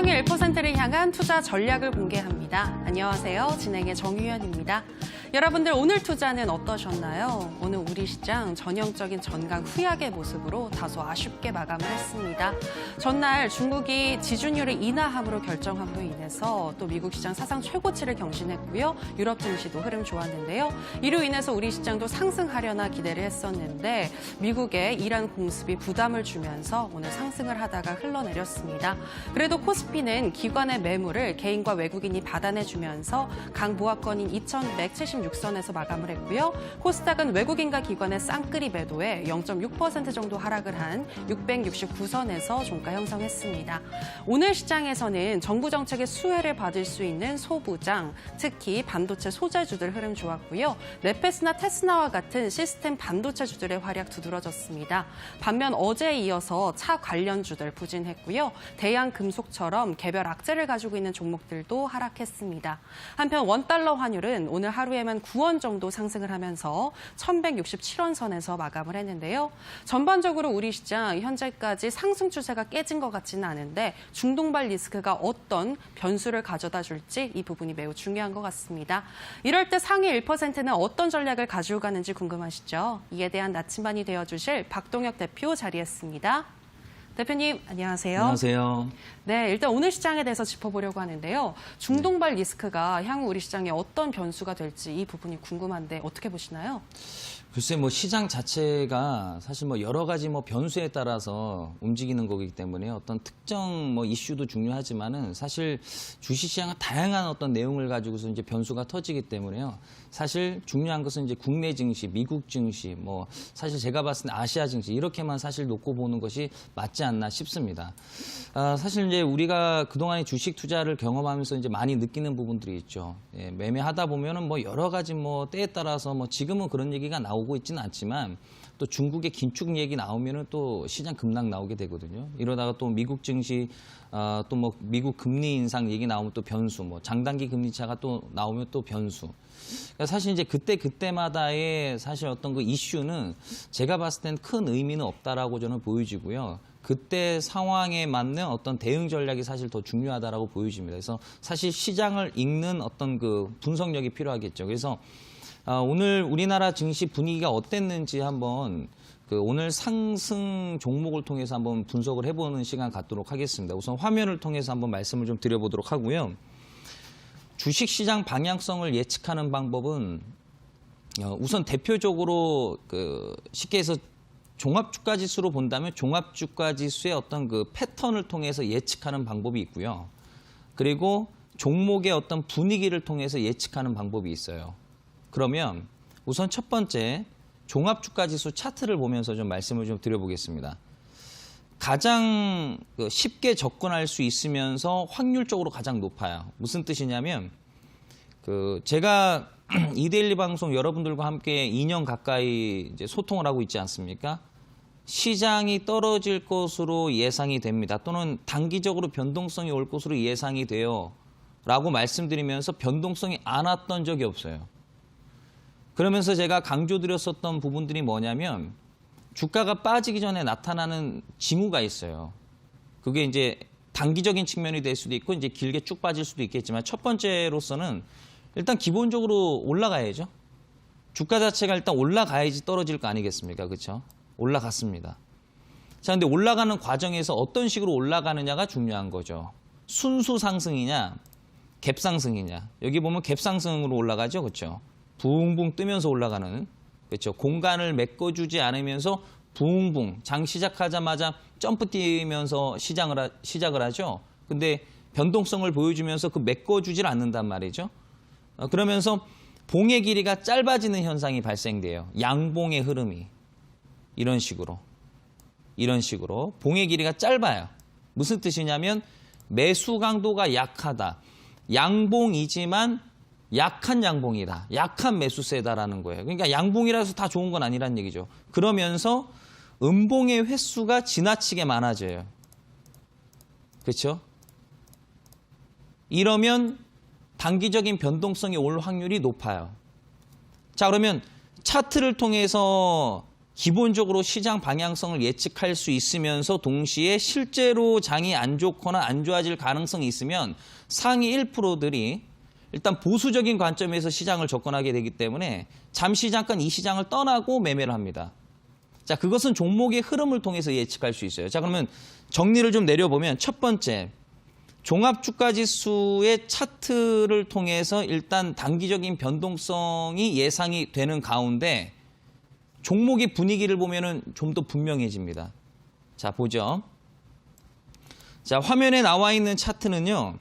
상위 1%를 향한 투자 전략을 공개합니다. 안녕하세요. 진행의 정유현입니다. 여러분들 오늘 투자는 어떠셨나요? 오늘 우리 시장 전형적인 전강 후약의 모습으로 다소 아쉽게 마감을 했습니다. 전날 중국이 지준율을 인하함으로 결정함으로 인해서 또 미국 시장 사상 최고치를 경신했고요. 유럽 증시도 흐름 좋았는데요. 이로 인해서 우리 시장도 상승하려나 기대를 했었는데 미국의 이란 공습이 부담을 주면서 오늘 상승을 하다가 흘러내렸습니다. 그래도 코스피는 기관의 매물을 개인과 외국인이 받아내주면서 강보합권인 2176선에서 마감을 했고요. 코스닥은 외국인과 기관의 쌍끌이 매도에 0.6% 정도 하락을 한 669선에서 종가 형성했습니다. 오늘 시장에서는 정부 정책의 수혜를 받을 수 있는 소부장, 특히 반도체 소재주들 흐름 좋았고요. 네페스나 테스나와 같은 시스템 반도체주들의 활약 두드러졌습니다. 반면 어제에 이어서 차 관련주들 부진했고요. 대양금속처럼 개별 악재를 가지고 있는 종목들도 하락했습니다. 한편 원달러 환율은 오늘 하루에만 9원 정도 상승을 하면서 1167원 선에서 마감을 했는데요. 전반적으로 우리 시장 현재까지 상승 추세가 깨진 것 같지는 않은데 중동발 리스크가 어떤 변수를 가져다 줄지 이 부분이 매우 중요한 것 같습니다. 이럴 때 상위 1%는 어떤 전략을 가지고 가는지 궁금하시죠? 이에 대한 나침반이 되어주실 박동혁 대표 자리했습니다. 대표님, 안녕하세요. 안녕하세요. 네, 일단 오늘 시장에 대해서 짚어보려고 하는데요. 중동발 리스크가 향후 우리 시장에 어떤 변수가 될지 이 부분이 궁금한데 어떻게 보시나요? 글쎄 시장 자체가 사실 여러 가지 변수에 따라서 움직이는 거기 때문에 어떤 특정 이슈도 중요하지만은 사실 주식시장은 다양한 어떤 내용을 가지고서 이제 변수가 터지기 때문에요. 사실 중요한 것은 이제 국내 증시, 미국 증시, 사실 제가 봤을 때 아시아 증시 이렇게만 사실 놓고 보는 것이 맞지 않나 싶습니다. 사실 이제 우리가 그동안의 주식 투자를 경험하면서 이제 많이 느끼는 부분들이 있죠. 예, 매매하다 보면은 여러 가지 때에 따라서 지금은 그런 얘기가 나오고 있지는 않지만 또 중국의 긴축 얘기 나오면은 또 시장 급락 나오게 되거든요. 이러다가 또 미국 증시 또 미국 금리 인상 얘기 나오면 또 변수, 장단기 금리 차가 또 나오면 또 변수. 그러니까 사실 이제 그때마다의 사실 어떤 그 이슈는 제가 봤을 땐 큰 의미는 없다라고 저는 보여지고요. 그때 상황에 맞는 어떤 대응 전략이 사실 더 중요하다라고 보여집니다. 그래서 사실 시장을 읽는 어떤 그 분석력이 필요하겠죠. 그래서 오늘 우리나라 증시 분위기가 어땠는지 한번 오늘 상승 종목을 통해서 한번 분석을 해보는 시간 갖도록 하겠습니다. 우선 화면을 통해서 한번 말씀을 좀 드려보도록 하고요. 주식시장 방향성을 예측하는 방법은 우선 대표적으로 쉽게 해서 종합주가지수로 본다면 종합주가지수의 어떤 그 패턴을 통해서 예측하는 방법이 있고요. 그리고 종목의 어떤 분위기를 통해서 예측하는 방법이 있어요. 그러면 우선 첫 번째 종합주가지수 차트를 보면서 좀 말씀을 좀 드려보겠습니다. 가장 쉽게 접근할 수 있으면서 확률적으로 가장 높아요. 무슨 뜻이냐면 제가 이데일리 방송 여러분들과 함께 2년 가까이 이제 소통을 하고 있지 않습니까? 시장이 떨어질 것으로 예상이 됩니다. 또는 단기적으로 변동성이 올 것으로 예상이 돼요. 라고 말씀드리면서 변동성이 안 왔던 적이 없어요. 그러면서 제가 강조드렸었던 부분들이 뭐냐면 주가가 빠지기 전에 나타나는 징후가 있어요. 그게 이제 단기적인 측면이 될 수도 있고 이제 길게 쭉 빠질 수도 있겠지만 첫 번째로서는 일단 기본적으로 올라가야죠. 주가 자체가 일단 올라가야지 떨어질 거 아니겠습니까? 그렇죠? 올라갔습니다. 자, 근데 올라가는 과정에서 어떤 식으로 올라가느냐가 중요한 거죠. 순수 상승이냐, 갭 상승이냐. 여기 보면 갭 상승으로 올라가죠. 그렇죠? 붕붕 뜨면서 올라가는, 그렇죠? 공간을 메꿔주지 않으면서 붕붕 장 시작하자마자 점프 뛰면서 시작을 하죠. 근데 변동성을 보여주면서 메꿔주질 않는단 말이죠. 그러면서 봉의 길이가 짧아지는 현상이 발생돼요. 양봉의 흐름이 이런 식으로 봉의 길이가 짧아요. 무슨 뜻이냐면 매수 강도가 약하다. 양봉이지만 약한 양봉이다. 약한 매수세다라는 거예요. 그러니까 양봉이라서 다 좋은 건 아니란 얘기죠. 그러면서 음봉의 횟수가 지나치게 많아져요. 그렇죠? 이러면 단기적인 변동성이 올 확률이 높아요. 자, 그러면 차트를 통해서 기본적으로 시장 방향성을 예측할 수 있으면서 동시에 실제로 장이 안 좋거나 안 좋아질 가능성이 있으면 상위 1%들이 일단 보수적인 관점에서 시장을 접근하게 되기 때문에 잠시 잠깐 이 시장을 떠나고 매매를 합니다. 자, 그것은 종목의 흐름을 통해서 예측할 수 있어요. 자, 그러면 정리를 좀 내려보면 첫 번째, 종합주가지수의 차트를 통해서 일단 단기적인 변동성이 예상이 되는 가운데 종목의 분위기를 보면은 좀 더 분명해집니다. 자, 보죠. 자, 화면에 나와 있는 차트는요.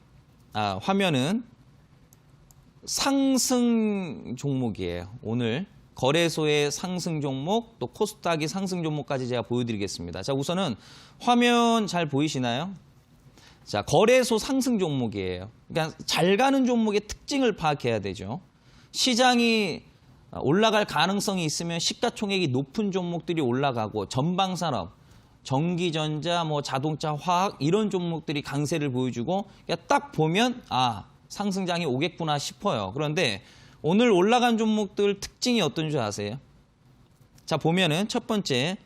화면은 상승 종목이에요. 오늘 거래소의 상승 종목, 또 코스닥의 상승 종목까지 제가 보여드리겠습니다. 자, 우선은 화면 잘 보이시나요? 자, 거래소 상승 종목이에요. 그러니까 잘 가는 종목의 특징을 파악해야 되죠. 시장이 올라갈 가능성이 있으면 시가총액이 높은 종목들이 올라가고 전방산업, 전기전자, 뭐 자동차, 화학 이런 종목들이 강세를 보여주고 그러니까 딱 보면 상승장이 오겠구나 싶어요. 그런데 오늘 올라간 종목들 특징이 어떤 줄 아세요? 자, 보면은 첫 번째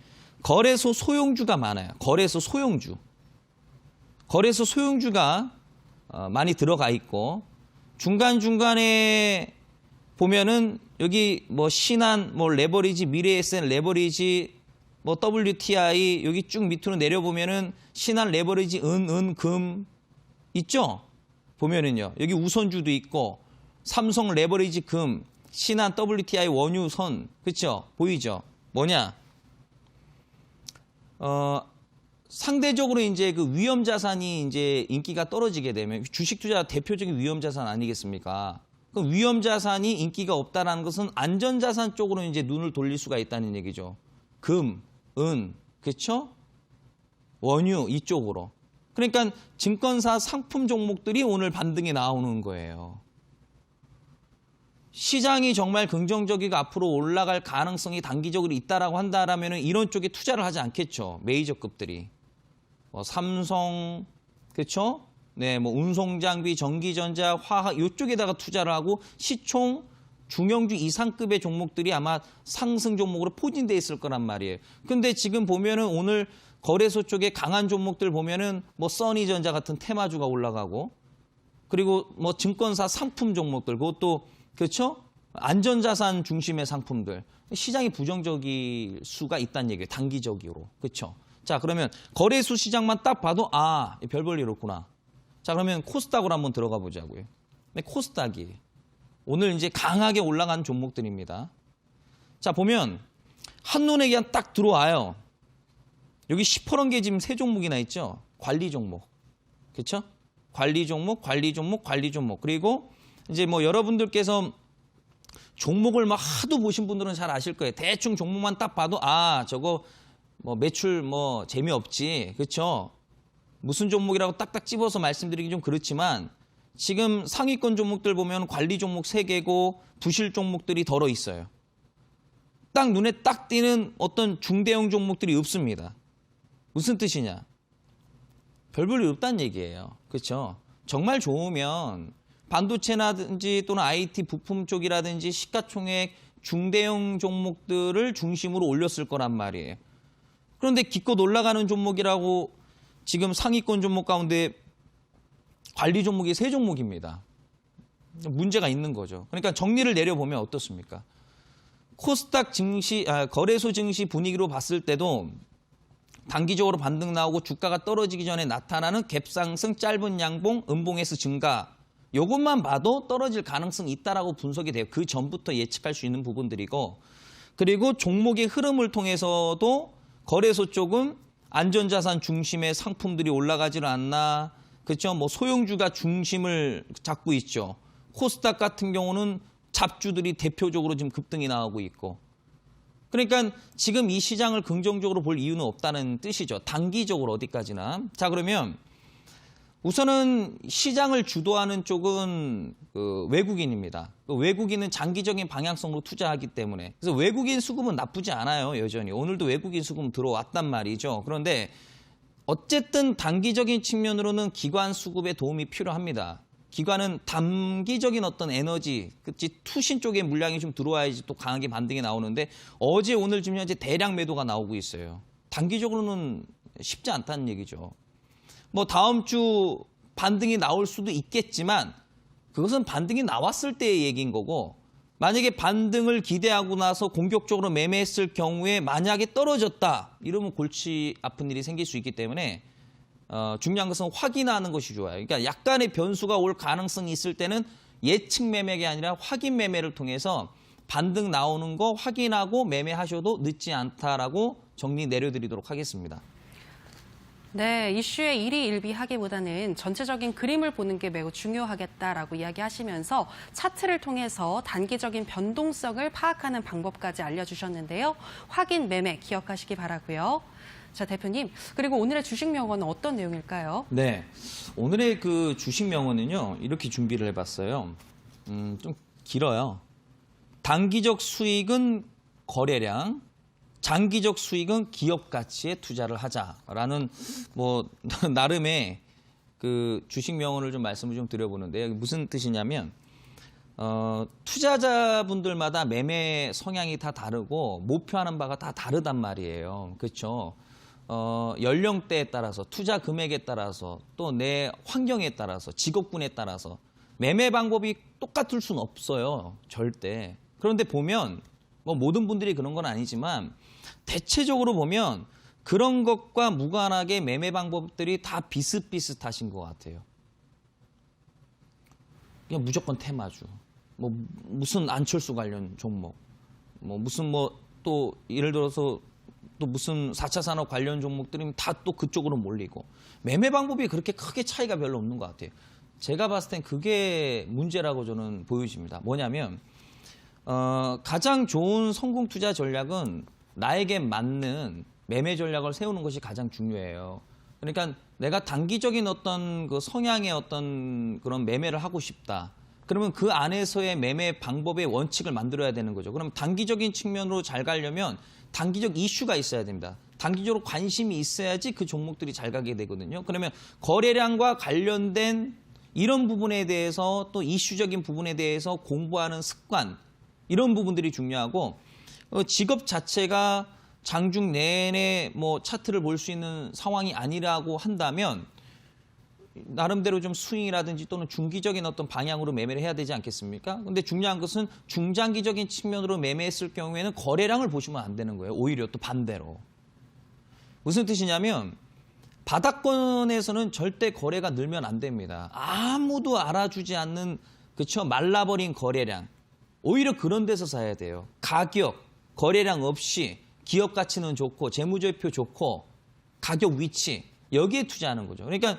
거래소 소형주가 많아요. 거래소 소형주. 거래소 소형주가 많이 들어가 있고 중간중간에 보면은 여기 뭐 신한, 뭐 레버리지, 미래에셋, 레버리지, 뭐 WTI 여기 쭉 밑으로 내려보면은 신한, 레버리지, 금 있죠? 보면은요. 여기 우선주도 있고 삼성, 레버리지, 금, 신한, WTI, 원유선 그렇죠? 보이죠? 뭐냐? 상대적으로 이제 그 위험 자산이 이제 인기가 떨어지게 되면 주식 투자 대표적인 위험 자산 아니겠습니까? 그 위험 자산이 인기가 없다라는 것은 안전 자산 쪽으로 이제 눈을 돌릴 수가 있다는 얘기죠. 금, 은, 그렇죠? 원유 이쪽으로. 그러니까 증권사 상품 종목들이 오늘 반등에 나오는 거예요. 시장이 정말 긍정적이고 앞으로 올라갈 가능성이 단기적으로 있다라고 한다라면 이런 쪽에 투자를 하지 않겠죠. 메이저급들이. 뭐 삼성, 그렇죠? 네, 뭐 운송장비, 전기전자, 화학 이쪽에다가 투자를 하고 시총 중형주 이상급의 종목들이 아마 상승 종목으로 포진돼 있을 거란 말이에요. 근데 지금 보면은 오늘 거래소 쪽에 강한 종목들 보면은 뭐 써니전자 같은 테마주가 올라가고 그리고 뭐 증권사 상품 종목들 그것도 그렇죠? 안전자산 중심의 상품들. 시장이 부정적일 수가 있다는 얘기예요. 단기적으로. 그렇죠? 자, 그러면 거래소 시장만 딱 봐도 별 볼 일 없구나. 자, 그러면 코스닥으로 한번 들어가 보자고요. 네, 코스닥이 오늘 이제 강하게 올라간 종목들입니다. 자, 보면 한눈에 그냥 딱 들어와요. 여기 시퍼런 게 지금 세 종목이나 있죠? 관리 종목. 그렇죠? 관리 종목, 관리 종목, 관리 종목. 그리고 이제 뭐 여러분들께서 종목을 막 하도 보신 분들은 잘 아실 거예요. 대충 종목만 딱 봐도 저거 뭐 매출 뭐 재미없지. 그렇죠? 무슨 종목이라고 딱딱 집어서 말씀드리기 좀 그렇지만 지금 상위권 종목들 보면 관리 종목 3개고 부실 종목들이 덜어 있어요. 딱 눈에 딱 띄는 어떤 중대형 종목들이 없습니다. 무슨 뜻이냐? 별 볼 일 없다는 얘기예요. 그렇죠? 정말 좋으면 반도체라든지 또는 IT 부품 쪽이라든지 시가총액 중대형 종목들을 중심으로 올렸을 거란 말이에요. 그런데 기껏 올라가는 종목이라고 지금 상위권 종목 가운데 관리 종목이 3종목입니다. 문제가 있는 거죠. 그러니까 정리를 내려보면 어떻습니까? 코스닥 증시, 거래소 증시 분위기로 봤을 때도 단기적으로 반등 나오고 주가가 떨어지기 전에 나타나는 갭상승, 짧은 양봉, 음봉에서 증가. 이것만 봐도 떨어질 가능성이 있다라고 분석이 돼요. 그 전부터 예측할 수 있는 부분들이고 그리고 종목의 흐름을 통해서도 거래소 쪽은 안전자산 중심의 상품들이 올라가지를 않나. 그렇죠? 뭐 소형주가 중심을 잡고 있죠. 코스닥 같은 경우는 잡주들이 대표적으로 지금 급등이 나오고 있고. 그러니까 지금 이 시장을 긍정적으로 볼 이유는 없다는 뜻이죠. 단기적으로 어디까지나. 자, 그러면 우선은 시장을 주도하는 쪽은 외국인입니다. 외국인은 장기적인 방향성으로 투자하기 때문에. 그래서 외국인 수급은 나쁘지 않아요, 여전히. 오늘도 외국인 수급 들어왔단 말이죠. 그런데 어쨌든 단기적인 측면으로는 기관 수급에 도움이 필요합니다. 기관은 단기적인 어떤 에너지, 그치 투신 쪽에 물량이 좀 들어와야지 또 강하게 반등이 나오는데 어제 오늘 지금 현재 대량 매도가 나오고 있어요. 단기적으로는 쉽지 않다는 얘기죠. 뭐 다음 주 반등이 나올 수도 있겠지만 그것은 반등이 나왔을 때의 얘기인 거고 만약에 반등을 기대하고 나서 공격적으로 매매했을 경우에 만약에 떨어졌다 이러면 골치 아픈 일이 생길 수 있기 때문에 중요한 것은 확인하는 것이 좋아요. 그러니까 약간의 변수가 올 가능성이 있을 때는 예측 매매가 아니라 확인 매매를 통해서 반등 나오는 거 확인하고 매매하셔도 늦지 않다라고 정리 내려드리도록 하겠습니다. 네, 이슈에 일희일비하기보다는 전체적인 그림을 보는 게 매우 중요하겠다라고 이야기하시면서 차트를 통해서 단기적인 변동성을 파악하는 방법까지 알려주셨는데요. 확인 매매 기억하시기 바라고요. 자, 대표님, 그리고 오늘의 주식 명언은 어떤 내용일까요? 네, 오늘의 그 주식 명언은요 이렇게 준비를 해봤어요. 좀 길어요. 단기적 수익은 거래량, 장기적 수익은 기업 가치에 투자를 하자라는 뭐 나름의 그 주식 명언을 좀 말씀을 좀 드려보는데요. 무슨 뜻이냐면 투자자분들마다 매매 성향이 다 다르고 목표하는 바가 다 다르단 말이에요. 그렇죠? 연령대에 따라서 투자 금액에 따라서 또 내 환경에 따라서 직업군에 따라서 매매 방법이 똑같을 수는 없어요. 절대. 그런데 보면 뭐 모든 분들이 그런 건 아니지만 대체적으로 보면 그런 것과 무관하게 매매 방법들이 다 비슷비슷하신 것 같아요. 그냥 무조건 테마주, 뭐 무슨 안철수 관련 종목, 뭐 무슨 뭐 또 예를 들어서 또 무슨 4차 산업 관련 종목들이면 다 또 그쪽으로 몰리고 매매 방법이 그렇게 크게 차이가 별로 없는 것 같아요. 제가 봤을 땐 그게 문제라고 저는 보여집니다. 뭐냐면 가장 좋은 성공 투자 전략은 나에게 맞는 매매 전략을 세우는 것이 가장 중요해요. 그러니까 내가 단기적인 어떤 그 성향의 어떤 그런 매매를 하고 싶다. 그러면 그 안에서의 매매 방법의 원칙을 만들어야 되는 거죠. 그럼 단기적인 측면으로 잘 가려면 단기적 이슈가 있어야 됩니다. 단기적으로 관심이 있어야지 그 종목들이 잘 가게 되거든요. 그러면 거래량과 관련된 이런 부분에 대해서 또 이슈적인 부분에 대해서 공부하는 습관, 이런 부분들이 중요하고 직업 자체가 장중 내내 뭐 차트를 볼 수 있는 상황이 아니라고 한다면 나름대로 좀 스윙이라든지 또는 중기적인 어떤 방향으로 매매를 해야 되지 않겠습니까? 근데 중요한 것은 중장기적인 측면으로 매매했을 경우에는 거래량을 보시면 안 되는 거예요. 오히려 또 반대로. 무슨 뜻이냐면 바닥권에서는 절대 거래가 늘면 안 됩니다. 아무도 알아주지 않는 그쵸 말라버린 거래량. 오히려 그런 데서 사야 돼요. 가격, 거래량 없이 기업 가치는 좋고 재무제표 좋고 가격 위치 여기에 투자하는 거죠. 그러니까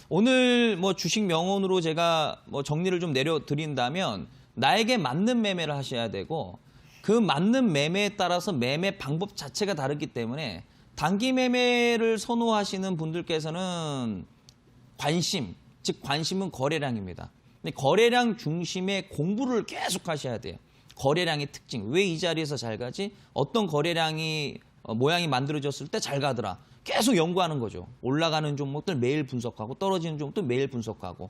오늘 뭐 주식 명언으로 제가 뭐 정리를 좀 내려드린다면 나에게 맞는 매매를 하셔야 되고 그 맞는 매매에 따라서 매매 방법 자체가 다르기 때문에 단기 매매를 선호하시는 분들께서는 관심, 즉 관심은 거래량입니다. 근데 거래량 중심의 공부를 계속 하셔야 돼요. 거래량의 특징, 왜 이 자리에서 잘 가지? 어떤 거래량이 모양이 만들어졌을 때 잘 가더라. 계속 연구하는 거죠. 올라가는 종목들 매일 분석하고 떨어지는 종목들 매일 분석하고.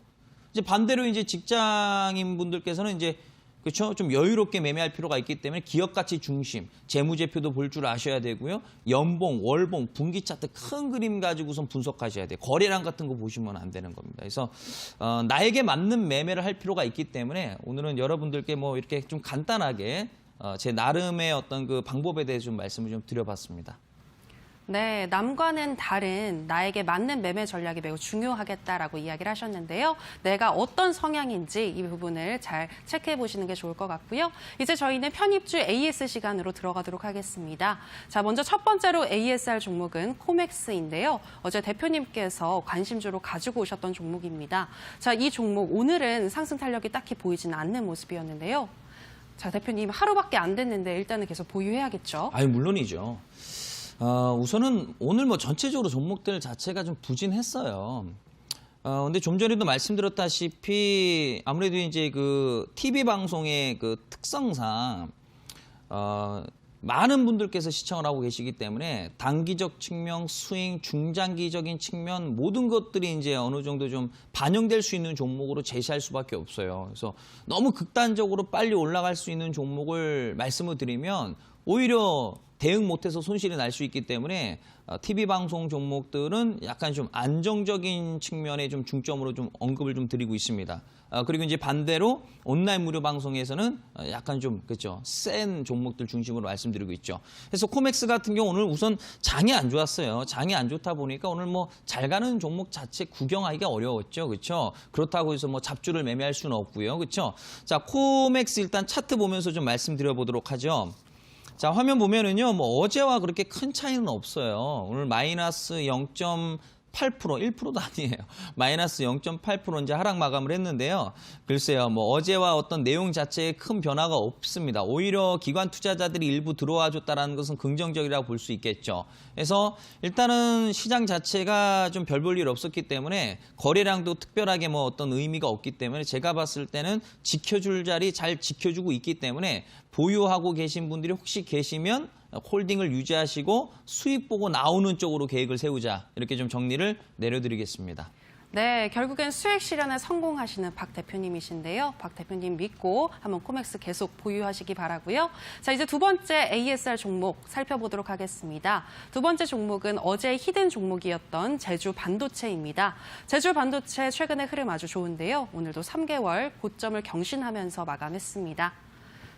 이제 반대로 이제 직장인 분들께서는 이제 그렇죠? 좀 여유롭게 매매할 필요가 있기 때문에 기업 가치 중심, 재무제표도 볼 줄 아셔야 되고요. 연봉, 월봉, 분기 차트 큰 그림 가지고선 분석하셔야 돼요. 거래량 같은 거 보시면 안 되는 겁니다. 그래서 나에게 맞는 매매를 할 필요가 있기 때문에 오늘은 여러분들께 뭐 이렇게 좀 간단하게 제 나름의 어떤 그 방법에 대해서 좀 말씀을 좀 드려봤습니다. 네, 남과는 다른 나에게 맞는 매매 전략이 매우 중요하겠다라고 이야기를 하셨는데요. 내가 어떤 성향인지 이 부분을 잘 체크해 보시는 게 좋을 것 같고요. 이제 저희는 편입주 AS 시간으로 들어가도록 하겠습니다. 자, 먼저 첫 번째로 ASR 종목은 코맥스인데요. 어제 대표님께서 관심주로 가지고 오셨던 종목입니다. 자, 이 종목 오늘은 상승 탄력이 딱히 보이지는 않는 모습이었는데요. 자, 대표님 하루밖에 안 됐는데 일단은 계속 보유해야겠죠? 아유, 물론이죠. 우선은 오늘 뭐 전체적으로 종목들 자체가 좀 부진했어요. 근데 좀 전에도 말씀드렸다시피 아무래도 이제 그 TV 방송의 그 특성상 많은 분들께서 시청을 하고 계시기 때문에 단기적 측면, 스윙, 중장기적인 측면 모든 것들이 이제 어느 정도 좀 반영될 수 있는 종목으로 제시할 수밖에 없어요. 그래서 너무 극단적으로 빨리 올라갈 수 있는 종목을 말씀을 드리면 오히려 대응 못해서 손실이 날 수 있기 때문에 TV 방송 종목들은 약간 좀 안정적인 측면에 좀 중점으로 좀 언급을 좀 드리고 있습니다. 그리고 이제 반대로 온라인 무료 방송에서는 약간 좀 그렇죠, 센 종목들 중심으로 말씀드리고 있죠. 그래서 코맥스 같은 경우 오늘 우선 장이 안 좋았어요. 장이 안 좋다 보니까 오늘 뭐 잘 가는 종목 자체 구경하기가 어려웠죠, 그렇죠? 그렇다고 해서 뭐 잡주를 매매할 수는 없고요, 그렇죠? 자, 코맥스 일단 차트 보면서 좀 말씀드려보도록 하죠. 자, 화면 보면은요, 뭐 어제와 그렇게 큰 차이는 없어요. 오늘 마이너스 0.8%, 1%도 아니에요. 마이너스 0.8% 이제 하락 마감을 했는데요. 글쎄요, 뭐 어제와 어떤 내용 자체에 큰 변화가 없습니다. 오히려 기관 투자자들이 일부 들어와 줬다는 것은 긍정적이라고 볼 수 있겠죠. 그래서 일단은 시장 자체가 좀 별 볼 일 없었기 때문에 거래량도 특별하게 뭐 어떤 의미가 없기 때문에 제가 봤을 때는 지켜줄 자리 잘 지켜주고 있기 때문에 보유하고 계신 분들이 혹시 계시면 홀딩을 유지하시고 수익 보고 나오는 쪽으로 계획을 세우자, 이렇게 좀 정리를 내려드리겠습니다. 네, 결국엔 수익 실현에 성공하시는 박 대표님이신데요. 박 대표님 믿고 한번 코맥스 계속 보유하시기 바라고요. 자, 이제 두 번째 ASR 종목 살펴보도록 하겠습니다. 두 번째 종목은 어제 히든 종목이었던 제주 반도체입니다. 제주 반도체 최근의 흐름 아주 좋은데요. 오늘도 3개월 고점을 경신하면서 마감했습니다.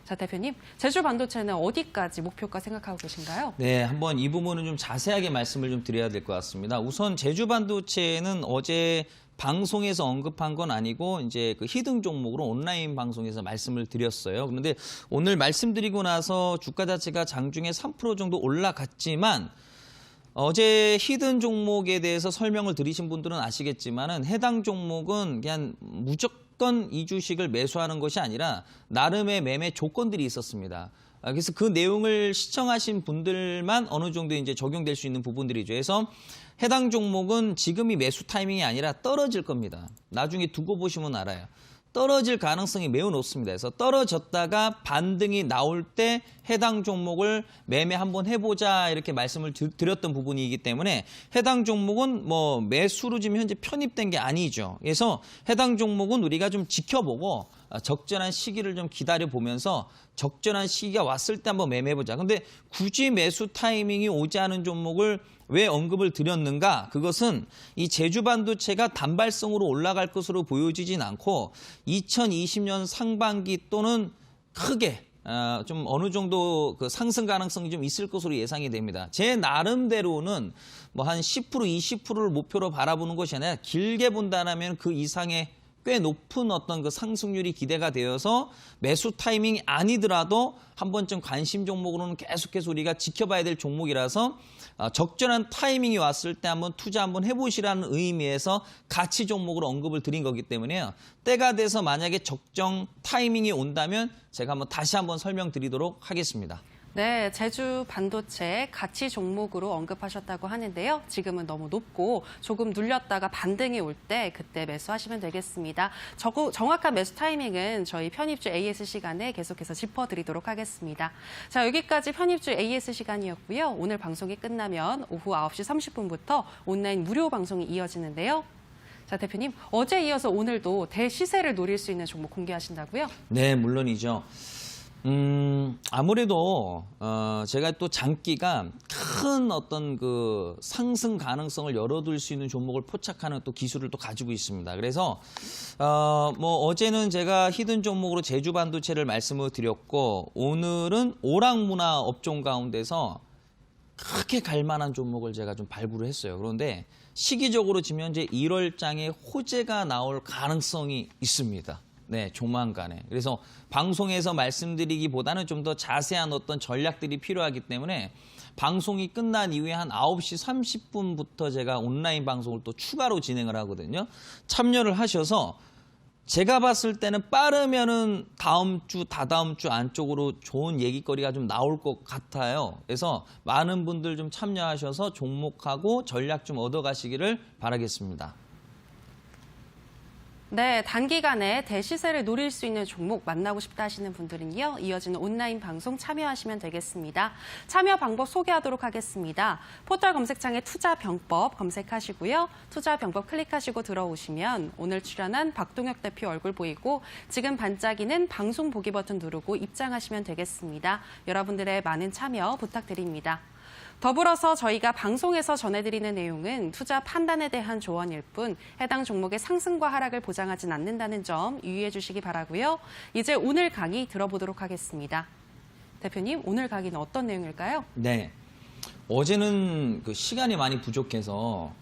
자, 대표님, 제주 반도체는 어디까지 목표가 생각하고 계신가요? 네, 한번 이 부분은 좀 자세하게 말씀을 좀 드려야 될 것 같습니다. 우선 제주 반도체는 어제 방송에서 언급한 건 아니고 이제 그 히든 종목으로 온라인 방송에서 말씀을 드렸어요. 그런데 오늘 말씀드리고 나서 주가 자체가 장중에 3% 정도 올라갔지만 어제 히든 종목에 대해서 설명을 드리신 분들은 아시겠지만은 해당 종목은 그냥 무조건 이 주식을 매수하는 것이 아니라 나름의 매매 조건들이 있었습니다. 그래서 그 내용을 시청하신 분들만 어느 정도 이제 적용될 수 있는 부분들이죠. 그래서 해당 종목은 지금이 매수 타이밍이 아니라 떨어질 겁니다. 나중에 두고 보시면 알아요. 떨어질 가능성이 매우 높습니다. 그래서 떨어졌다가 반등이 나올 때 해당 종목을 매매 한번 해보자, 이렇게 말씀을 드렸던 부분이기 때문에 해당 종목은 뭐 매수로 지금 현재 편입된 게 아니죠. 그래서 해당 종목은 우리가 좀 지켜보고 적절한 시기를 좀 기다려보면서 적절한 시기가 왔을 때 한번 매매해보자. 근데 굳이 매수 타이밍이 오지 않은 종목을 왜 언급을 드렸는가? 그것은 이 제주 반도체가 단발성으로 올라갈 것으로 보여지진 않고 2020년 상반기 또는 크게 좀 어느 정도 그 상승 가능성이 좀 있을 것으로 예상이 됩니다. 제 나름대로는 뭐 한 10%, 20%를 목표로 바라보는 것이 아니라 길게 본다면 그 이상의 꽤 높은 어떤 그 상승률이 기대가 되어서 매수 타이밍이 아니더라도 한 번쯤 관심 종목으로는 계속해서 우리가 지켜봐야 될 종목이라서 적절한 타이밍이 왔을 때 한번 투자 한번 해보시라는 의미에서 가치 종목으로 언급을 드린 거기 때문에요. 때가 돼서 만약에 적정 타이밍이 온다면 제가 한번 다시 한번 설명드리도록 하겠습니다. 네, 제주 반도체 가치 종목으로 언급하셨다고 하는데요. 지금은 너무 높고 조금 눌렸다가 반등이 올 때 그때 매수하시면 되겠습니다. 정확한 매수 타이밍은 저희 편입주 AS 시간에 계속해서 짚어드리도록 하겠습니다. 자, 여기까지 편입주 AS 시간이었고요. 오늘 방송이 끝나면 오후 9시 30분부터 온라인 무료 방송이 이어지는데요. 자, 대표님, 어제 이어서 오늘도 대시세를 노릴 수 있는 종목 공개하신다고요? 네, 물론이죠. 아무래도 제가 또 장기가 큰 어떤 그 상승 가능성을 열어둘 수 있는 종목을 포착하는 또 기술을 또 가지고 있습니다. 그래서 뭐 어제는 제가 히든 종목으로 제주 반도체를 말씀을 드렸고 오늘은 오락문화 업종 가운데서 크게 갈 만한 종목을 제가 좀 발굴을 했어요. 그런데 시기적으로 지금 현재 1월장에 호재가 나올 가능성이 있습니다. 네, 조만간에. 그래서 방송에서 말씀드리기보다는 좀 더 자세한 어떤 전략들이 필요하기 때문에 방송이 끝난 이후에 한 9시 30분부터 제가 온라인 방송을 또 추가로 진행을 하거든요. 참여를 하셔서 제가 봤을 때는 빠르면은 다음 주, 다다음 주 안쪽으로 좋은 얘기거리가 좀 나올 것 같아요. 그래서 많은 분들 좀 참여하셔서 종목하고 전략 좀 얻어가시기를 바라겠습니다. 네, 단기간에 대시세를 노릴 수 있는 종목 만나고 싶다 하시는 분들은요, 이어지는 온라인 방송 참여하시면 되겠습니다. 참여 방법 소개하도록 하겠습니다. 포털 검색창에 투자병법 검색하시고요. 투자병법 클릭하시고 들어오시면 오늘 출연한 박동혁 대표 얼굴 보이고 지금 반짝이는 방송 보기 버튼 누르고 입장하시면 되겠습니다. 여러분들의 많은 참여 부탁드립니다. 더불어서 저희가 방송에서 전해드리는 내용은 투자 판단에 대한 조언일 뿐 해당 종목의 상승과 하락을 보장하진 않는다는 점 유의해 주시기 바라고요. 이제 오늘 강의 들어보도록 하겠습니다. 대표님, 오늘 강의는 어떤 내용일까요? 네. 어제는 그 시간이 많이 부족해서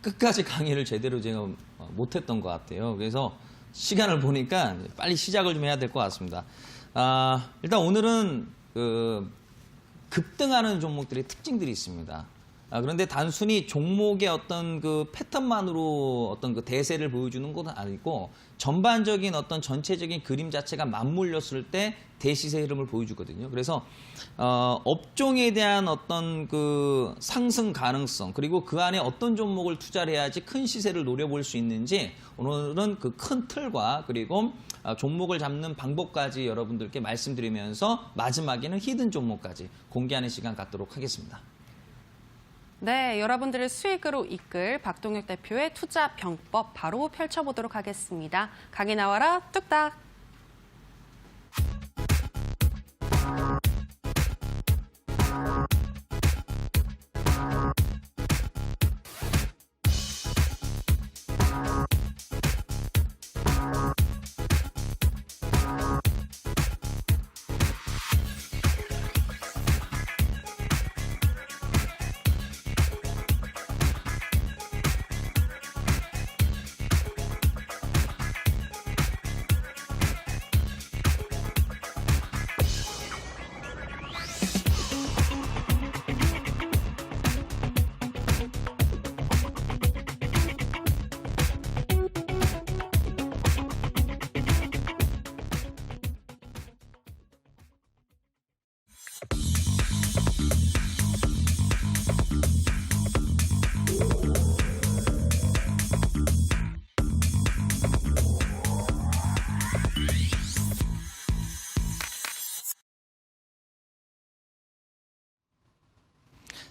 끝까지 강의를 제대로 제가 못했던 것 같아요. 그래서 시간을 보니까 빨리 시작을 좀 해야 될 것 같습니다. 일단 오늘은 급등하는 종목들의 특징들이 있습니다. 그런데 단순히 종목의 어떤 그 패턴만으로 어떤 그 대세를 보여주는 것은 아니고 전반적인 어떤 전체적인 그림 자체가 맞물렸을 때 대시세 흐름을 보여주거든요. 그래서 업종에 대한 어떤 그 상승 가능성 그리고 그 안에 어떤 종목을 투자를 해야지 큰 시세를 노려볼 수 있는지 오늘은 그 큰 틀과 그리고 종목을 잡는 방법까지 여러분들께 말씀드리면서 마지막에는 히든 종목까지 공개하는 시간 갖도록 하겠습니다. 네, 여러분들을 수익으로 이끌 박동혁 대표의 투자 병법 바로 펼쳐보도록 하겠습니다. 강의 나와라 뚝딱.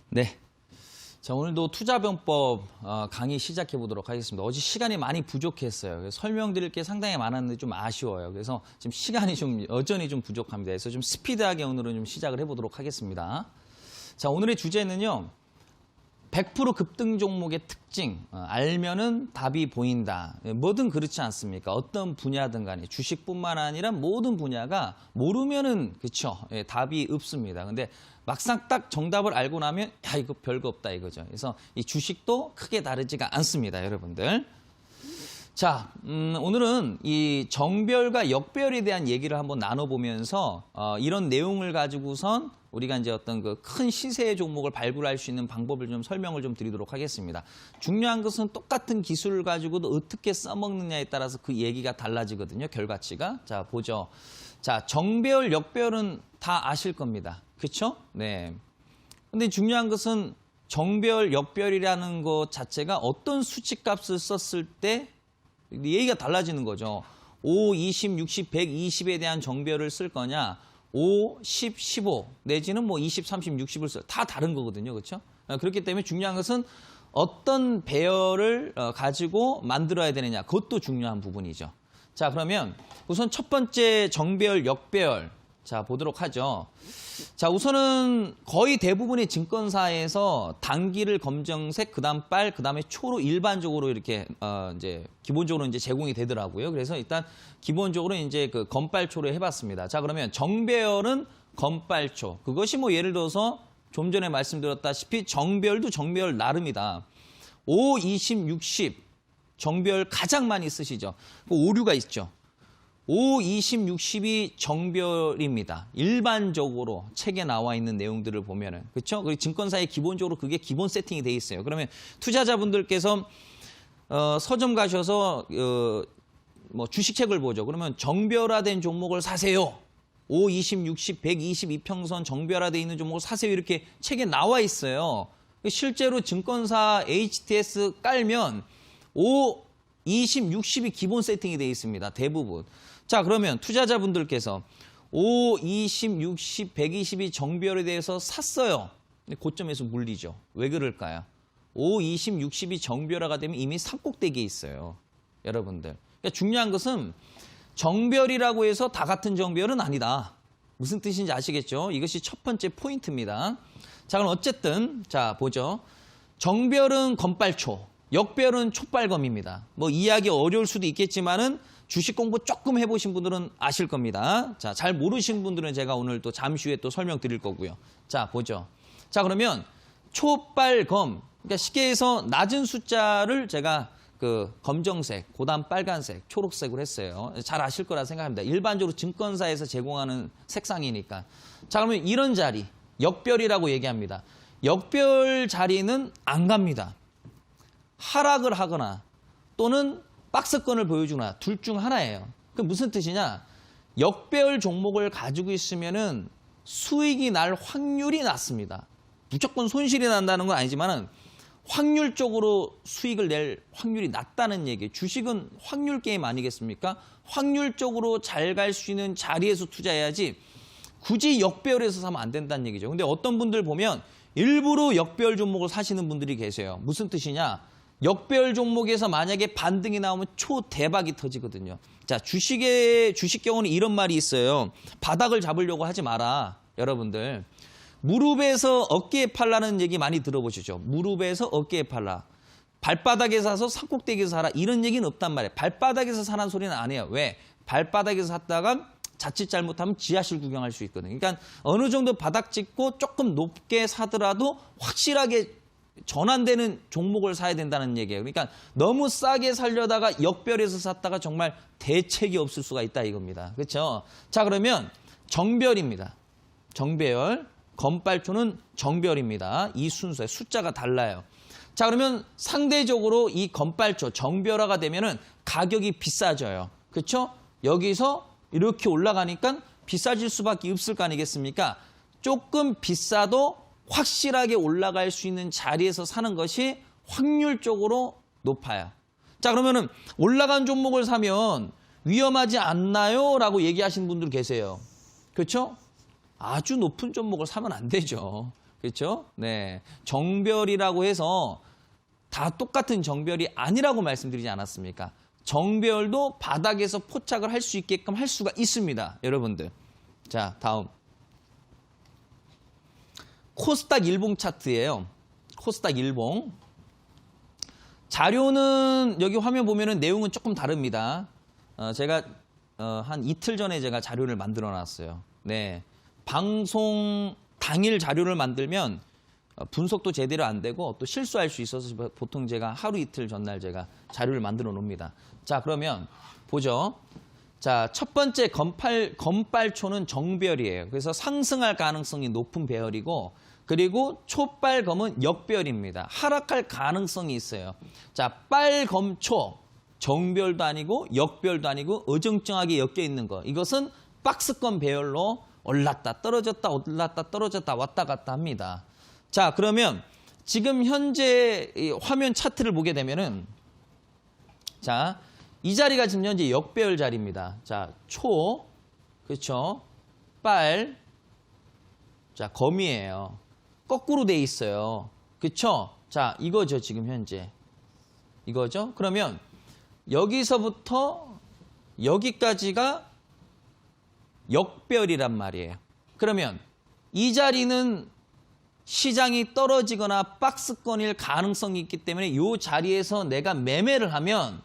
네. 자, 오늘도 투자병법 강의 시작해 보도록 하겠습니다. 어제 시간이 많이 부족했어요. 그래서 설명드릴 게 상당히 많았는데 좀 아쉬워요. 그래서 지금 시간이 좀 여전히 좀 부족합니다. 그래서 좀 스피드하게 오늘은 좀 시작을 해 보도록 하겠습니다. 자, 오늘의 주제는요. 100% 급등 종목의 특징, 알면은 답이 보인다. 뭐든 그렇지 않습니까? 어떤 분야든 간에 주식뿐만 아니라 모든 분야가 모르면은 그쵸? 예, 답이 없습니다. 근데 막상 딱 정답을 알고 나면 야 이거 별거 없다 이거죠. 그래서 이 주식도 크게 다르지가 않습니다, 여러분들. 자, 오늘은 이 정별과 역별에 대한 얘기를 한번 나눠보면서 이런 내용을 가지고선 우리가 이제 어떤 그 큰 시세의 종목을 발굴할 수 있는 방법을 좀 설명을 좀 드리도록 하겠습니다. 중요한 것은 똑같은 기술을 가지고도 어떻게 써먹느냐에 따라서 그 얘기가 달라지거든요, 결과치가. 자, 보죠. 자, 정별, 역별은 다 아실 겁니다. 그렇죠? 네. 근데 중요한 것은 정별, 역별이라는 것 자체가 어떤 수치값을 썼을 때 얘기가 달라지는 거죠. 5, 20, 60, 120에 대한 정별을 쓸 거냐, 5, 10, 15 내지는 뭐 20, 30, 60을 쓸 다 다른 거거든요. 그렇죠? 그렇기 때문에 중요한 것은 어떤 배열을 가지고 만들어야 되느냐, 그것도 중요한 부분이죠. 자, 그러면 우선 첫 번째 정별, 역별 자, 보도록 하죠. 자, 우선은 거의 대부분의 증권사에서 단기를 검정색, 그다음 빨, 그다음에 초로 일반적으로 이렇게 이제 기본적으로 이제 제공이 되더라고요. 그래서 일단 기본적으로 이제 그 검빨초로 해봤습니다. 자, 그러면 정배열은 검빨초. 그것이 뭐 예를 들어서 좀 전에 말씀드렸다시피 정별도 정별 나름이다. 5, 20, 60 정별 가장 많이 쓰시죠. 그 오류가 있죠. 5, 20, 60이 정별입니다. 일반적으로 책에 나와 있는 내용들을 보면은. 그렇죠? 그리고 증권사에 기본적으로 그게 기본 세팅이 돼 있어요. 그러면 투자자분들께서 서점 가셔서 뭐 주식책을 보죠. 그러면 정별화된 종목을 사세요. 5, 20, 60, 120 이평선 정별화되어 있는 종목을 사세요. 이렇게 책에 나와 있어요. 실제로 증권사 HTS 깔면 5, 20, 60이 기본 세팅이 되어 있습니다. 대부분. 자, 그러면 투자자분들께서 5, 20, 60, 120이 정비열에 대해서 샀어요. 근데 고점에서 물리죠. 왜 그럴까요? 5, 20, 60이 정비열화가 되면 이미 산꼭대기에 있어요. 여러분들. 그러니까 중요한 것은 정비열이라고 해서 다 같은 정비열은 아니다. 무슨 뜻인지 아시겠죠? 이것이 첫 번째 포인트입니다. 자, 그럼 어쨌든 자 보죠. 정비열은 검빨초, 역비열은 촉빨검입니다. 뭐 이해하기 어려울 수도 있겠지만은 주식 공부 조금 해보신 분들은 아실 겁니다. 자, 잘 모르신 분들은 제가 오늘 또 잠시 후에 또 설명드릴 거고요. 자, 보죠. 자, 그러면 촉빨검, 그러니까 쉽게 해서 낮은 숫자를 제가 그 검정색, 고단 빨간색, 초록색으로 했어요. 잘 아실 거라 생각합니다. 일반적으로 증권사에서 제공하는 색상이니까. 자, 그러면 이런 자리, 역별이라고 얘기합니다. 역별 자리는 안 갑니다. 하락을 하거나 또는 박스권을 보여주거나 둘 중 하나예요. 그 무슨 뜻이냐? 역별 종목을 가지고 있으면은 수익이 날 확률이 낮습니다. 무조건 손실이 난다는 건 아니지만은 확률적으로 수익을 낼 확률이 낮다는 얘기예요. 주식은 확률 게임 아니겠습니까? 확률적으로 잘 갈 수 있는 자리에서 투자해야지 굳이 역배열에서 사면 안 된다는 얘기죠. 근데 어떤 분들 보면 일부러 역배열 종목을 사시는 분들이 계세요. 무슨 뜻이냐? 역배열 종목에서 만약에 반등이 나오면 초대박이 터지거든요. 자, 주식 경우는 이런 말이 있어요. 바닥을 잡으려고 하지 마라, 여러분들. 무릎에서 어깨에 팔라는 얘기 많이 들어보시죠. 무릎에서 어깨에 팔라. 발바닥에 사서 산꼭대기에서 사라. 이런 얘기는 없단 말이에요. 발바닥에서 사라는 소리는 안 해요. 왜? 발바닥에서 샀다가 자칫 잘못하면 지하실 구경할 수 있거든요. 그러니까 어느 정도 바닥 찍고 조금 높게 사더라도 확실하게 전환되는 종목을 사야 된다는 얘기예요. 그러니까 너무 싸게 살려다가 역별에서 샀다가 정말 대책이 없을 수가 있다 이겁니다. 그렇죠? 자, 그러면 정별입니다. 정별. 검빨초는 정별입니다. 이 순서에 숫자가 달라요. 자, 그러면 상대적으로 이 검빨초 정별화가 되면은 가격이 비싸져요. 그렇죠? 여기서 이렇게 올라가니까 비싸질 수밖에 없을 거 아니겠습니까? 조금 비싸도 확실하게 올라갈 수 있는 자리에서 사는 것이 확률적으로 높아요. 자, 그러면은 올라간 종목을 사면 위험하지 않나요? 라고 얘기하시는 분들 계세요. 그렇죠? 아주 높은 종목을 사면 안 되죠. 그렇죠? 네. 정별이라고 해서 다 똑같은 정별이 아니라고 말씀드리지 않았습니까? 정별도 바닥에서 포착을 할 수 있게끔 할 수가 있습니다. 여러분들. 자, 다음. 코스닥 일봉 차트예요. 코스닥 일봉. 자료는 여기 화면 보면은 내용은 조금 다릅니다. 제가 한 이틀 전에 제가 자료를 만들어 놨어요. 네. 방송 당일 자료를 만들면 분석도 제대로 안 되고 또 실수할 수 있어서 보통 제가 하루 이틀 전날 제가 자료를 만들어 놓습니다. 자, 그러면 보죠. 자, 첫 번째 검빨초는 정별이에요. 그래서 상승할 가능성이 높은 배열이고, 그리고 촉빨검은 역별입니다. 하락할 가능성이 있어요. 자, 빨검초 정별도 아니고 역별도 아니고 어정쩡하게 엮여 있는 거. 이것은 박스권 배열로 올랐다 떨어졌다 올랐다 떨어졌다 왔다 갔다 합니다. 자, 그러면 지금 현재 이 화면 차트를 보게 되면은 자, 이 자리가 지금 현재 역배열 자리입니다. 자, 초, 그렇죠? 빨, 자, 검이에요. 거꾸로 돼 있어요. 그렇죠? 자, 이거죠, 지금 현재. 이거죠? 그러면 여기서부터 여기까지가 역별이란 말이에요. 그러면 이 자리는 시장이 떨어지거나 박스권일 가능성이 있기 때문에 이 자리에서 내가 매매를 하면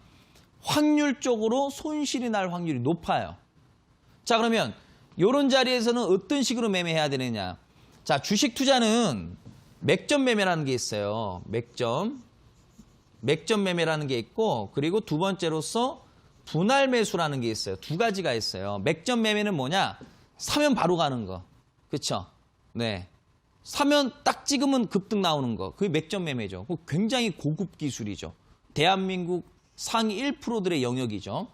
확률적으로 손실이 날 확률이 높아요. 자, 그러면 이런 자리에서는 어떤 식으로 매매해야 되느냐. 자, 주식 투자는 맥점 매매라는 게 있어요. 맥점 매매라는 게 있고, 그리고 두 번째로서 분할 매수라는 게 있어요. 두 가지가 있어요. 맥점 매매는 뭐냐? 사면 바로 가는 거. 그렇죠? 네. 사면 딱 찍으면 급등 나오는 거. 그게 맥점 매매죠. 굉장히 고급 기술이죠. 대한민국 상위 1%들의 영역이죠.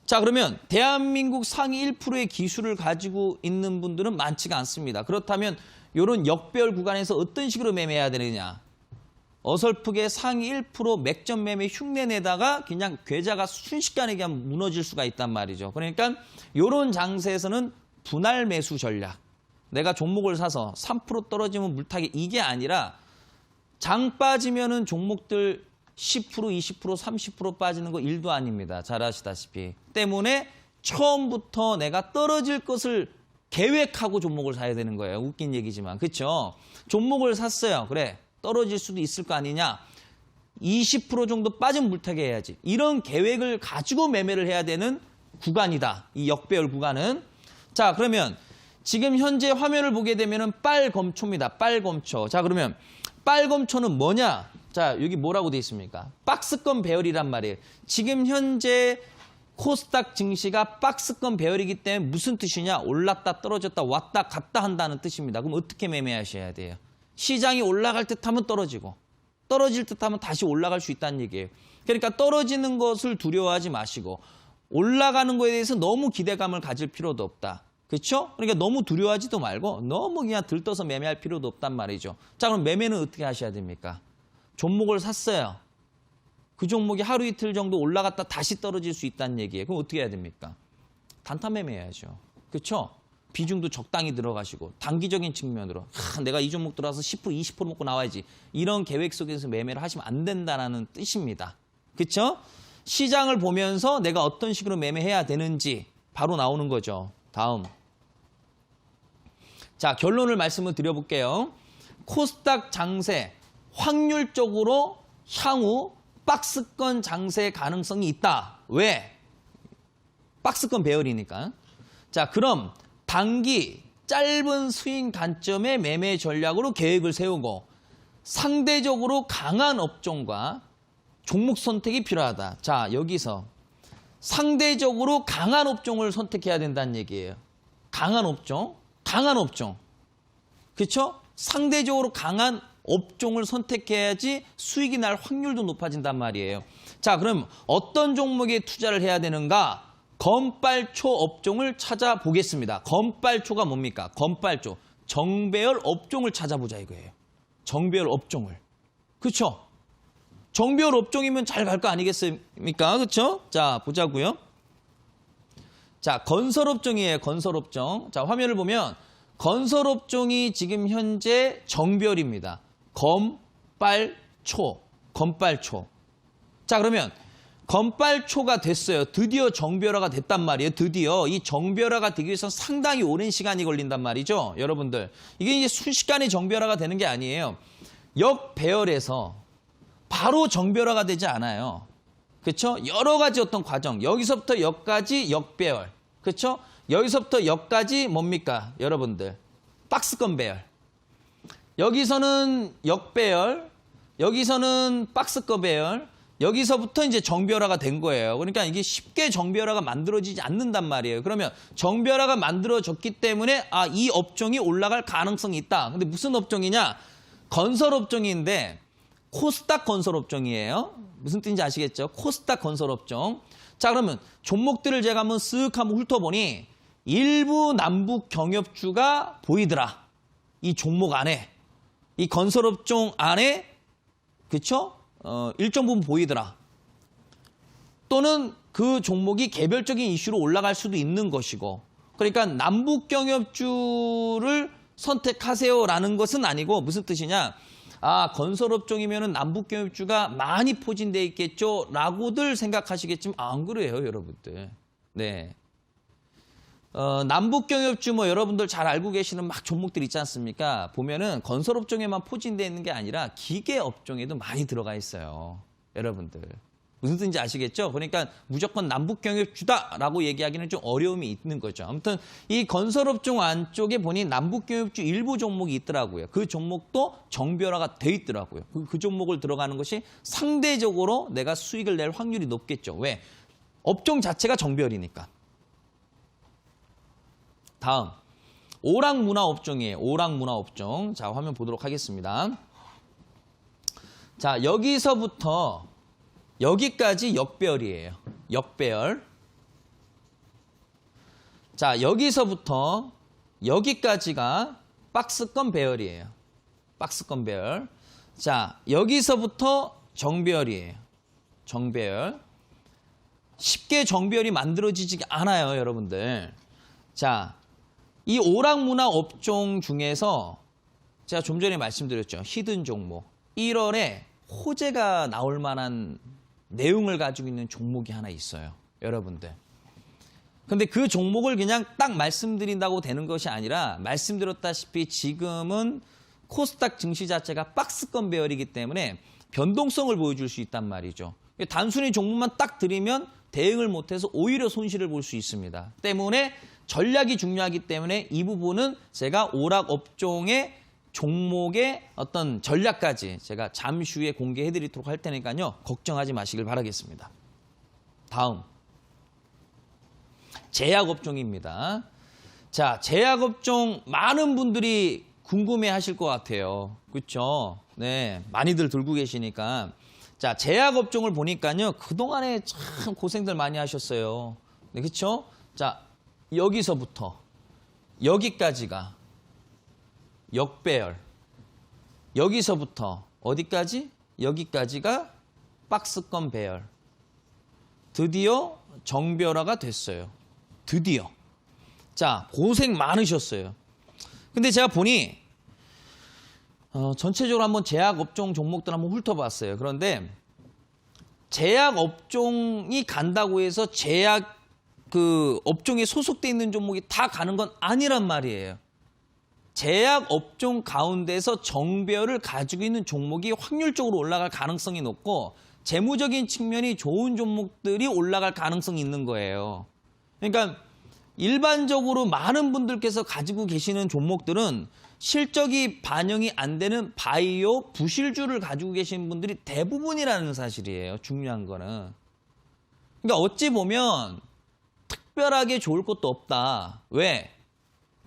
자, 그러면 대한민국 상위 1%의 기술을 가지고 있는 분들은 많지가 않습니다. 그렇다면 이런 역별 구간에서 어떤 식으로 매매해야 되느냐? 어설프게 상위 1% 맥점 매매 흉내 내다가 그냥 계좌가 순식간에 그냥 무너질 수가 있단 말이죠. 그러니까 이런 장세에서는 분할 매수 전략. 내가 종목을 사서 3% 떨어지면 물타기 이게 아니라 장 빠지면은 종목들 10%, 20%, 30% 빠지는 거 1도 아닙니다. 잘 아시다시피. 때문에 처음부터 내가 떨어질 것을 계획하고 종목을 사야 되는 거예요. 웃긴 얘기지만. 그렇죠? 종목을 샀어요. 그래. 떨어질 수도 있을 거 아니냐. 20% 정도 빠진 물타기 해야지. 이런 계획을 가지고 매매를 해야 되는 구간이다. 이 역배열 구간은. 자, 그러면 지금 현재 화면을 보게 되면은 빨검초입니다. 빨검초. 자, 그러면 빨검초는 뭐냐? 자, 여기 뭐라고 돼 있습니까? 박스권 배열이란 말이에요. 지금 현재 코스닥 증시가 박스권 배열이기 때문에 무슨 뜻이냐? 올랐다 떨어졌다 왔다 갔다 한다는 뜻입니다. 그럼 어떻게 매매하셔야 돼요? 시장이 올라갈 듯 하면 떨어지고 떨어질 듯 하면 다시 올라갈 수 있다는 얘기예요. 그러니까 떨어지는 것을 두려워하지 마시고 올라가는 거에 대해서 너무 기대감을 가질 필요도 없다. 그렇죠? 그러니까 너무 두려워하지도 말고 너무 그냥 들떠서 매매할 필요도 없단 말이죠. 자, 그럼 매매는 어떻게 하셔야 됩니까? 종목을 샀어요. 그 종목이 하루 이틀 정도 올라갔다 다시 떨어질 수 있다는 얘기예요. 그럼 어떻게 해야 됩니까? 단타 매매해야죠. 그렇죠? 비중도 적당히 들어가시고 단기적인 측면으로 내가 이 종목 들어와서 10%, 20% 먹고 나와야지. 이런 계획 속에서 매매를 하시면 안 된다는 뜻입니다. 그렇죠? 시장을 보면서 내가 어떤 식으로 매매해야 되는지 바로 나오는 거죠. 다음. 자, 결론을 말씀을 드려볼게요. 코스닥 장세 확률적으로 향후 박스권 장세 가능성이 있다. 왜? 박스권 배열이니까. 자, 그럼 단기 짧은 스윙 관점의 매매 전략으로 계획을 세우고 상대적으로 강한 업종과 종목 선택이 필요하다. 자, 여기서 상대적으로 강한 업종을 선택해야 된다는 얘기예요. 강한 업종, 강한 업종. 그렇죠? 상대적으로 강한 업종을 선택해야지 수익이 날 확률도 높아진단 말이에요. 자, 그럼 어떤 종목에 투자를 해야 되는가? 건빨초 업종을 찾아보겠습니다. 건빨초가 뭡니까? 건빨초. 정배열 업종을 찾아보자 이거예요. 정배열 업종을. 그렇죠? 정배열 업종이면 잘 갈 거 아니겠습니까? 그렇죠? 자, 보자고요. 자, 건설업종이에요. 건설업종. 자, 화면을 보면 건설업종이 지금 현재 정배열입니다. 건빨초. 건빨초. 자, 그러면 건빨초가 됐어요. 드디어 정배열화가 됐단 말이에요. 드디어 이 정배열화가 되기 위해서 상당히 오랜 시간이 걸린단 말이죠. 여러분들. 이게 이제 순식간에 정배열화가 되는 게 아니에요. 역배열에서 바로 정배열화가 되지 않아요. 그렇죠? 여러 가지 어떤 과정. 여기서부터 여기까지 역배열. 그렇죠? 여기서부터 여기까지 뭡니까? 여러분들. 박스권 배열. 여기서는 역배열. 여기서는 박스권 배열. 여기서부터 이제 정배열화가 된 거예요. 그러니까 이게 쉽게 정배열화가 만들어지지 않는단 말이에요. 그러면 정배열화가 만들어졌기 때문에 이 업종이 올라갈 가능성이 있다. 근데 무슨 업종이냐? 건설업종인데 코스닥 건설업종이에요. 무슨 뜻인지 아시겠죠? 코스닥 건설업종. 자, 그러면 종목들을 제가 한번 쓱 한번 훑어보니 일부 남북 경협주가 보이더라. 이 종목 안에. 이 건설업종 안에. 그렇죠? 일정 부분 보이더라. 또는 그 종목이 개별적인 이슈로 올라갈 수도 있는 것이고. 그러니까 남북 경협주를 선택하세요라는 것은 아니고 무슨 뜻이냐? 건설업종이면은 남북 경협주가 많이 포진돼 있겠죠? 라고들 생각하시겠지만 안 그래요, 여러분들. 네. 남북 경협주 여러분들 잘 알고 계시는 막 종목들 있지 않습니까? 보면은 건설업종에만 포진되어 있는 게 아니라 기계업종에도 많이 들어가 있어요. 여러분들. 무슨 뜻인지 아시겠죠? 그러니까 무조건 남북 경협주다라고 얘기하기는 좀 어려움이 있는 거죠. 아무튼 이 건설업종 안쪽에 보니 남북 경협주 일부 종목이 있더라고요. 그 종목도 정배열화가 돼 있더라고요. 그 종목을 들어가는 것이 상대적으로 내가 수익을 낼 확률이 높겠죠. 왜? 업종 자체가 정배열이니까. 다음, 오락문화 업종이에요. 오락문화 업종. 자, 화면 보도록 하겠습니다. 자, 여기서부터 여기까지 역배열이에요. 역배열. 자, 여기서부터 여기까지가 박스권 배열이에요. 박스권 배열. 자, 여기서부터 정배열이에요. 정배열. 쉽게 정배열이 만들어지지 않아요, 여러분들. 자, 이 오락문화 업종 중에서 제가 좀 전에 말씀드렸죠. 히든 종목. 1월에 호재가 나올 만한 내용을 가지고 있는 종목이 하나 있어요, 여러분들. 근데 그 종목을 그냥 딱 말씀드린다고 되는 것이 아니라 말씀드렸다시피 지금은 코스닥 증시 자체가 박스권 배열이기 때문에 변동성을 보여줄 수 있단 말이죠. 단순히 종목만 딱 드리면 대응을 못해서 오히려 손실을 볼 수 있습니다. 때문에 전략이 중요하기 때문에 이 부분은 제가 오락 업종의 종목의 어떤 전략까지 제가 잠시 후에 공개해드리도록 할 테니까요. 걱정하지 마시길 바라겠습니다. 다음. 제약업종입니다. 자, 제약업종 많은 분들이 궁금해하실 것 같아요. 그렇죠? 네, 많이들 들고 계시니까. 자, 제약업종을 보니까요. 그동안에 참 고생들 많이 하셨어요. 네, 그렇죠? 자, 여기서부터 여기까지가 역배열. 여기서부터 어디까지? 여기까지가 박스권 배열. 드디어 정배열화가 됐어요. 드디어. 자, 고생 많으셨어요. 근데 제가 보니 전체적으로 한번 제약업종 종목들 한번 훑어봤어요. 그런데 제약업종이 간다고 해서 제약 그 업종에 소속돼 있는 종목이 다 가는 건 아니란 말이에요. 제약업종 가운데서 정배열을 가지고 있는 종목이 확률적으로 올라갈 가능성이 높고 재무적인 측면이 좋은 종목들이 올라갈 가능성이 있는 거예요. 그러니까 일반적으로 많은 분들께서 가지고 계시는 종목들은 실적이 반영이 안 되는 바이오, 부실주를 가지고 계신 분들이 대부분이라는 사실이에요. 중요한 거는. 그러니까 어찌 보면 특별하게 좋을 것도 없다. 왜?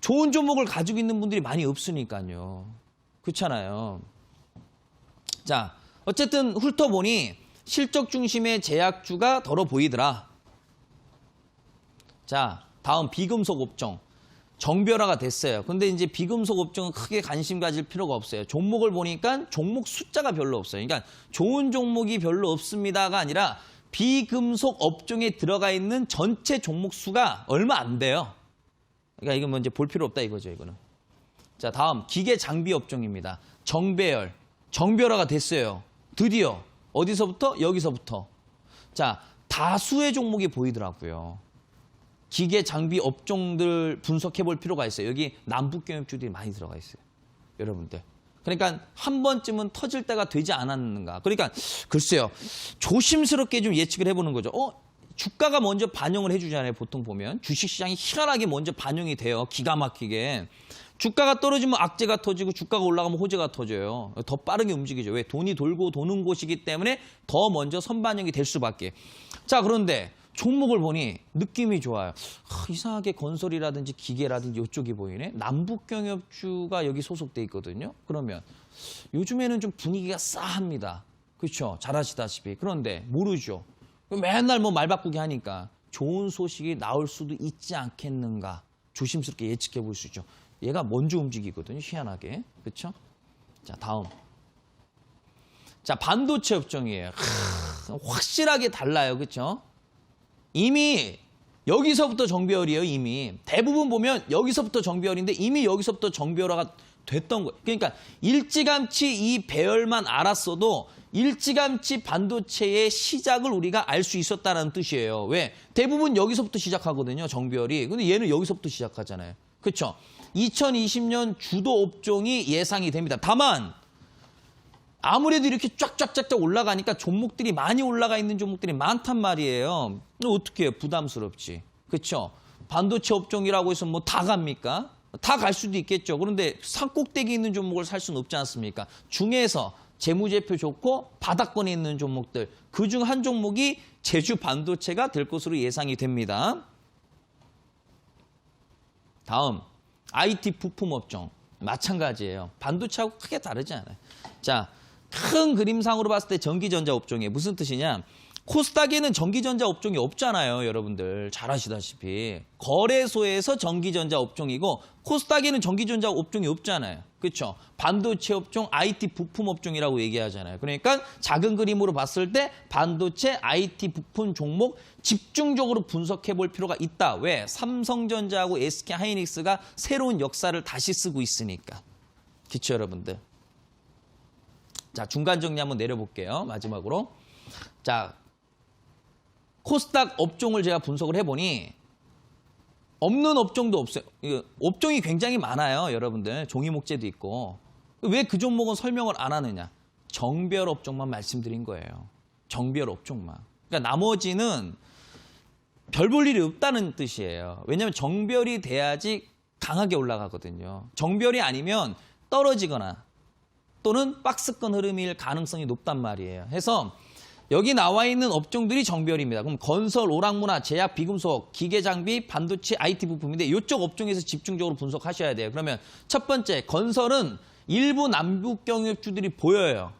좋은 종목을 가지고 있는 분들이 많이 없으니까요. 그렇잖아요. 자, 어쨌든 훑어보니 실적 중심의 제약주가 덜어 보이더라. 자, 다음 비금속 업종. 정배열화가 됐어요. 근데 이제 비금속 업종은 크게 관심 가질 필요가 없어요. 종목을 보니까 종목 숫자가 별로 없어요. 그러니까 좋은 종목이 별로 없습니다가 아니라 비금속 업종에 들어가 있는 전체 종목 수가 얼마 안 돼요. 그러니까 이건 뭐 이제 볼 필요 없다 이거죠, 이거는. 자, 다음 기계 장비 업종입니다. 정배열. 정배열화가 됐어요. 드디어. 어디서부터? 여기서부터. 자, 다수의 종목이 보이더라고요. 기계 장비 업종들 분석해 볼 필요가 있어요. 여기 남북경협주들이 많이 들어가 있어요. 여러분들. 그러니까 한 번쯤은 터질 때가 되지 않았는가. 그러니까 글쎄요. 조심스럽게 좀 예측을 해보는 거죠. 주가가 먼저 반영을 해주잖아요. 보통 보면. 주식시장이 희한하게 먼저 반영이 돼요. 기가 막히게. 주가가 떨어지면 악재가 터지고 주가가 올라가면 호재가 터져요. 더 빠르게 움직이죠. 왜? 돈이 돌고 도는 곳이기 때문에 더 먼저 선반영이 될 수밖에. 자, 그런데 종목을 보니 느낌이 좋아요. 이상하게 건설이라든지 기계라든지 이쪽이 보이네. 남북경협주가 여기 소속돼 있거든요. 그러면 요즘에는 좀 분위기가 싸합니다. 그렇죠? 잘 아시다시피. 그런데 모르죠. 맨날 뭐 말 바꾸기 하니까 좋은 소식이 나올 수도 있지 않겠는가. 조심스럽게 예측해 볼 수 있죠. 얘가 먼저 움직이거든요. 희한하게. 그렇죠? 자, 다음. 자, 반도체 업종이에요. 확실하게 달라요. 그렇죠? 이미 여기서부터 정배열이에요. 이미 대부분 보면 여기서부터 정배열인데 이미 여기서부터 정배열화가 됐던 거예요. 그러니까 일찌감치 이 배열만 알았어도 일찌감치 반도체의 시작을 우리가 알 수 있었다는 뜻이에요. 왜? 대부분 여기서부터 시작하거든요. 정배열이. 근데 얘는 여기서부터 시작하잖아요. 그렇죠? 2020년 주도 업종이 예상이 됩니다. 다만 아무래도 이렇게 쫙쫙쫙쫙 올라가니까 종목들이 많이 올라가 있는 종목들이 많단 말이에요. 어떻게 해요? 부담스럽지. 그렇죠? 반도체 업종이라고 해서 뭐 다 갑니까? 다 갈 수도 있겠죠. 그런데 산꼭대기 있는 종목을 살 수는 없지 않습니까? 중에서 재무제표 좋고 바닥권에 있는 종목들. 그중 한 종목이 제주 반도체가 될 것으로 예상이 됩니다. 다음, IT 부품 업종. 마찬가지예요. 반도체하고 크게 다르지 않아요. 자, 큰 그림상으로 봤을 때 전기전자 업종이에요. 무슨 뜻이냐? 코스닥에는 전기전자 업종이 없잖아요. 여러분들 잘 아시다시피. 거래소에서 전기전자 업종이고 코스닥에는 전기전자 업종이 없잖아요. 그렇죠? 반도체 업종, IT 부품 업종이라고 얘기하잖아요. 그러니까 작은 그림으로 봤을 때 반도체, IT 부품 종목 집중적으로 분석해 볼 필요가 있다. 왜? 삼성전자하고 SK하이닉스가 새로운 역사를 다시 쓰고 있으니까. 그렇죠, 여러분들? 자, 중간 정리 한번 내려볼게요. 마지막으로. 자, 코스닥 업종을 제가 분석을 해보니 없는 업종도 없어요. 업종이 굉장히 많아요, 여러분들. 종이 목재도 있고. 왜 그 종목은 설명을 안 하느냐? 정별 업종만 말씀드린 거예요. 정별 업종만. 그러니까 나머지는 별 볼 일이 없다는 뜻이에요. 왜냐하면 정별이 돼야지 강하게 올라가거든요. 정별이 아니면 떨어지거나 또는 박스권 흐름일 가능성이 높단 말이에요. 해서 여기 나와 있는 업종들이 정별입니다. 그럼 건설, 오락문화, 제약, 비금속, 기계장비, 반도체, IT 부품인데 이쪽 업종에서 집중적으로 분석하셔야 돼요. 그러면 첫 번째, 건설은 일부 남북 경협주들이 보여요.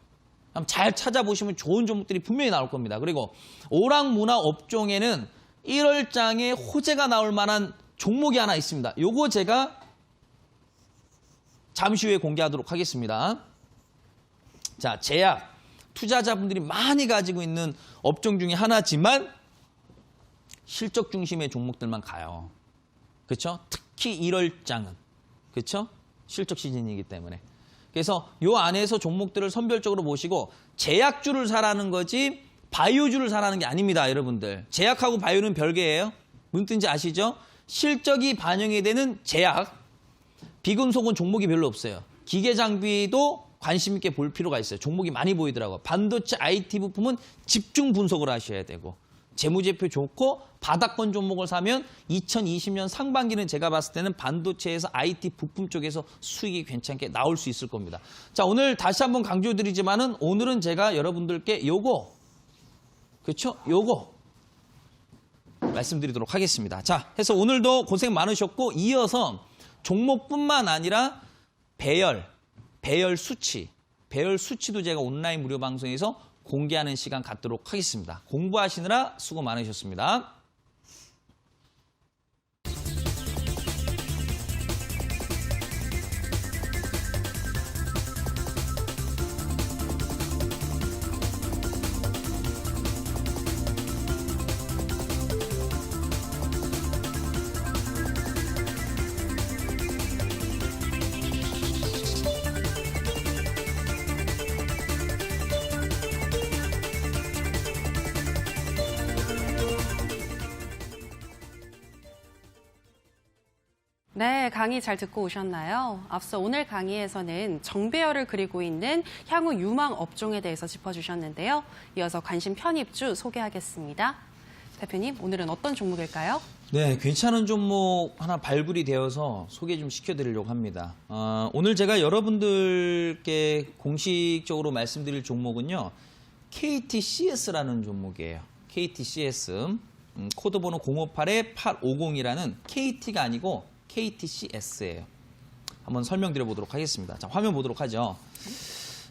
한번 잘 찾아보시면 좋은 종목들이 분명히 나올 겁니다. 그리고 오락문화 업종에는 1월장에 호재가 나올 만한 종목이 하나 있습니다. 요거 제가 잠시 후에 공개하도록 하겠습니다. 자, 제약. 투자자분들이 많이 가지고 있는 업종 중에 하나지만 실적 중심의 종목들만 가요. 그렇죠? 특히 1월장은. 그렇죠? 실적 시즌이기 때문에. 그래서 요 안에서 종목들을 선별적으로 보시고 제약주를 사라는 거지 바이오주를 사라는 게 아닙니다, 여러분들. 제약하고 바이오는 별개예요. 무슨 뜻인지 아시죠? 실적이 반영이 되는 제약, 비금속은 종목이 별로 없어요. 기계장비도 관심 있게 볼 필요가 있어요. 종목이 많이 보이더라고요. 반도체, IT 부품은 집중 분석을 하셔야 되고 재무제표 좋고 바닥권 종목을 사면 2020년 상반기는 제가 봤을 때는 반도체에서 IT 부품 쪽에서 수익이 괜찮게 나올 수 있을 겁니다. 자, 오늘 다시 한번 강조드리지만은 오늘은 제가 여러분들께 요거 그렇죠? 요거 말씀드리도록 하겠습니다. 자, 해서 오늘도 고생 많으셨고 이어서 종목뿐만 아니라 배열 수치도 제가 온라인 무료 방송에서 공개하는 시간 갖도록 하겠습니다. 공부하시느라 수고 많으셨습니다. 네, 강의 잘 듣고 오셨나요? 앞서 오늘 강의에서는 정배열을 그리고 있는 향후 유망 업종에 대해서 짚어주셨는데요. 이어서 관심 편입주 소개하겠습니다. 대표님, 오늘은 어떤 종목일까요? 네, 괜찮은 종목 하나 발굴이 되어서 소개 좀 시켜드리려고 합니다. 오늘 제가 여러분들께 공식적으로 말씀드릴 종목은요. KTCS라는 종목이에요. KTCS, 코드번호 058-850이라는 KT가 아니고 KTCS예요. 한번 설명드려보도록 하겠습니다. 자, 화면 보도록 하죠.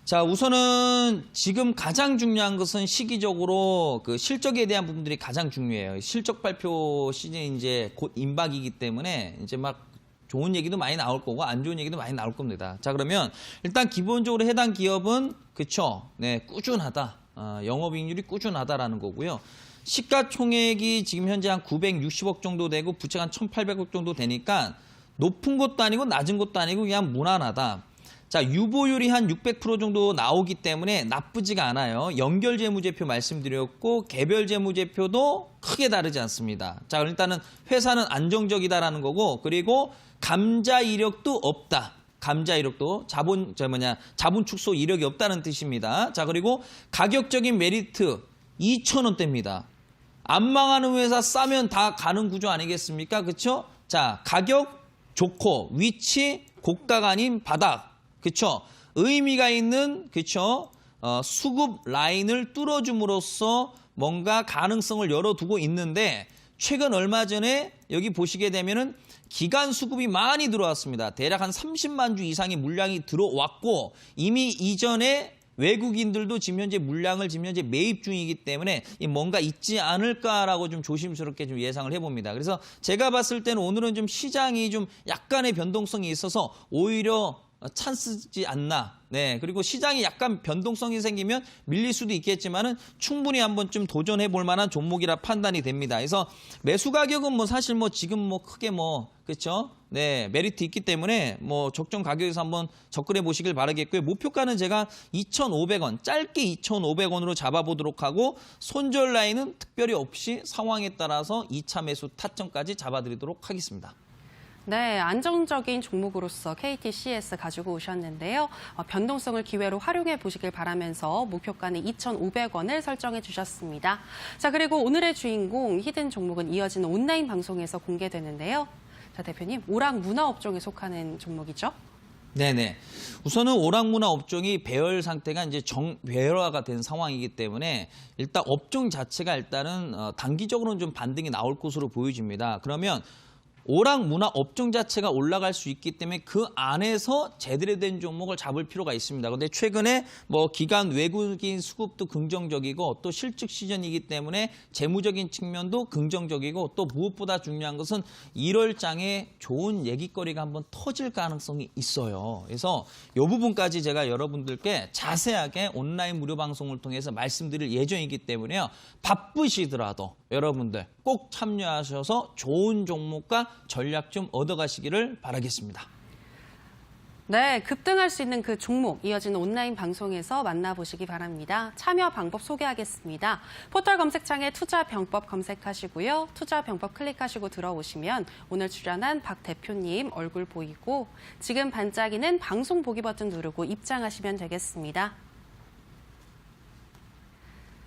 자, 우선은 지금 가장 중요한 것은 시기적으로 그 실적에 대한 부분들이 가장 중요해요. 실적 발표 시즌이 이제 곧 임박이기 때문에 이제 막 좋은 얘기도 많이 나올 거고 안 좋은 얘기도 많이 나올 겁니다. 자, 그러면 일단 기본적으로 해당 기업은 그쵸? 네, 꾸준하다. 영업이익률이 꾸준하다라는 거고요. 시가총액이 지금 현재 한 960억 정도 되고 부채가 한 1,800억 정도 되니까 높은 것도 아니고 낮은 것도 아니고 그냥 무난하다. 자, 유보율이 한 600% 정도 나오기 때문에 나쁘지가 않아요. 연결 재무제표 말씀드렸고 개별 재무제표도 크게 다르지 않습니다. 자, 일단은 회사는 안정적이다라는 거고 그리고 감자 이력도 없다. 감자 이력도 자본 축소 이력이 없다는 뜻입니다. 자, 그리고 가격적인 메리트 2,000원대입니다. 안 망하는 회사 싸면 다 가는 구조 아니겠습니까? 그렇죠? 자, 가격 좋고 위치 고가가 아닌 바닥. 그렇죠? 의미가 있는 그렇죠? 수급 라인을 뚫어줌으로써 뭔가 가능성을 열어두고 있는데 최근 얼마 전에 여기 보시게 되면은 기간 수급이 많이 들어왔습니다. 대략 한 30만 주 이상의 물량이 들어왔고 이미 이전에 외국인들도 지금 현재 물량을 지금 현재 매입 중이기 때문에 뭔가 있지 않을까라고 좀 조심스럽게 좀 예상을 해봅니다. 그래서 제가 봤을 때는 오늘은 좀 시장이 좀 약간의 변동성이 있어서 오히려 찬스지 않나. 네, 그리고 시장이 약간 변동성이 생기면 밀릴 수도 있겠지만은 충분히 한번 좀 도전해 볼 만한 종목이라 판단이 됩니다. 그래서 매수 가격은 뭐 사실 뭐 지금 뭐 크게 뭐 그렇죠? 네, 메리트 있기 때문에 뭐 적정 가격에서 한번 접근해 보시길 바라겠고요. 목표가는 제가 2,500원, 짧게 2,500원으로 잡아보도록 하고 손절 라인은 특별히 없이 상황에 따라서 2차 매수 타점까지 잡아드리도록 하겠습니다. 네, 안정적인 종목으로서 KTCS 가지고 오셨는데요. 변동성을 기회로 활용해 보시길 바라면서 목표가는 2,500원을 설정해 주셨습니다. 자, 그리고 오늘의 주인공 히든 종목은 이어지는 온라인 방송에서 공개되는데요. 자, 대표님, 오락문화 업종에 속하는 종목이죠? 네네. 우선은 오락문화 업종이 배열 상태가 이제 정배열화가 된 상황이기 때문에 일단 업종 자체가 일단은 단기적으로는 좀 반등이 나올 것으로 보여집니다. 그러면 오락문화 업종 자체가 올라갈 수 있기 때문에 그 안에서 제대로 된 종목을 잡을 필요가 있습니다. 그런데 최근에 뭐 기관 외국인 수급도 긍정적이고 또 실적 시즌이기 때문에 재무적인 측면도 긍정적이고 또 무엇보다 중요한 것은 1월장에 좋은 얘기거리가 한번 터질 가능성이 있어요. 그래서 이 부분까지 제가 여러분들께 자세하게 온라인 무료 방송을 통해서 말씀드릴 예정이기 때문에요. 바쁘시더라도 여러분들 꼭 참여하셔서 좋은 종목과 전략 좀 얻어가시기를 바라겠습니다. 네, 급등할 수 있는 그 종목 이어지는 온라인 방송에서 만나보시기 바랍니다. 참여 방법 소개하겠습니다. 포털 검색창에 투자병법 검색하시고요. 투자병법 클릭하시고 들어오시면 오늘 출연한 박 대표님 얼굴 보이고 지금 반짝이는 방송 보기 버튼 누르고 입장하시면 되겠습니다.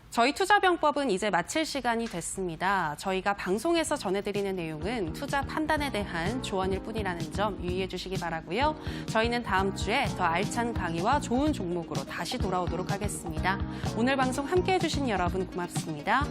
저희 투자병법은 이제 마칠 시간이 됐습니다. 저희가 방송에서 전해드리는 내용은 투자 판단에 대한 조언일 뿐이라는 점 유의해 주시기 바라고요. 저희는 다음 주에 더 알찬 강의와 좋은 종목으로 다시 돌아오도록 하겠습니다. 오늘 방송 함께해 주신 여러분 고맙습니다.